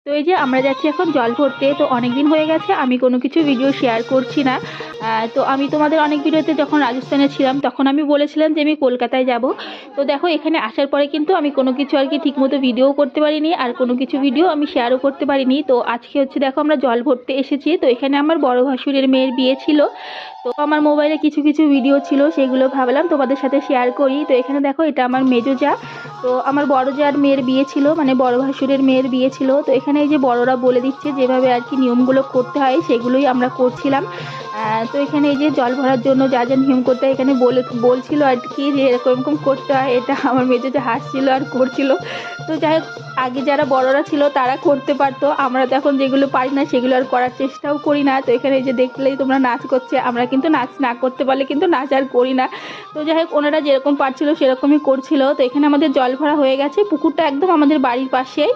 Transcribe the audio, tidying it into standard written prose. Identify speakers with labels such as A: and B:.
A: তো এই যে আমরা যাচ্ছি এখন জল ভরতে। তো অনেক দিন হয়ে গেছে আমি কোনো কিছু ভিডিও শেয়ার করছি না। তো আমি তোমাদের অনেক ভিডিওতে যখন রাজস্থানে ছিলাম তখন আমি বলেছিলাম যে আমি কলকাতায় যাব। তো দেখো এখানে আসার পরে কিন্তু আমি কোনো কিছু আর কি ঠিকমতো ভিডিও করতে পারিনি, আর কোনো কিছু ভিডিও আমি শেয়ারও করতে পারিনি। তো আজকে হচ্ছে দেখো আমরা জল ভরতে এসেছি। তো এখানে আমার বড় ভাসুরের মেয়ের বিয়ে ছিল। তো আমার মোবাইলে কিছু কিছু ভিডিও ছিল, সেগুলো ভাবলাম তোমাদের সাথে শেয়ার করি। তো এখানে দেখো এটা আমার মেজো যা। তো আমার বড় যার মেয়ের বিয়ে ছিল, মানে বড় ভাসুরের মেয়ের বিয়ে ছিল। তো এখানে এই যে বড়রা বলে দিচ্ছে যেভাবে আর কি নিয়মগুলো করতে হয় সেগুলোই আমরা করছিলাম। তো এখানে এই যে জল ভরার জন্য যা যা নিয়ম করতে হয় এখানে বলছিল আর কি যে এরকম এরকম করতে হয়। এটা আমার মেজো যা হাসছিল আর করছিল। তো যাই হোক, আগে যারা বড়রা ছিল তারা করতে পারতো, আমরা তো এখন যেগুলো পারি না সেগুলো আর করার চেষ্টাও করি না। তো এখানে এই যে দেখলেই তোমরা নাচ করছে, আমরা কিন্তু নাচ না করতে পারলে কিন্তু নাচ আর করি না। তো যাই হোক, ওনারা যেরকম পারছিল সেরকমই করছিল। তো এখানে আমাদের জল ভরা হয়ে গেছে, পুকুরটা একদম আমাদের বাড়ির পাশেই।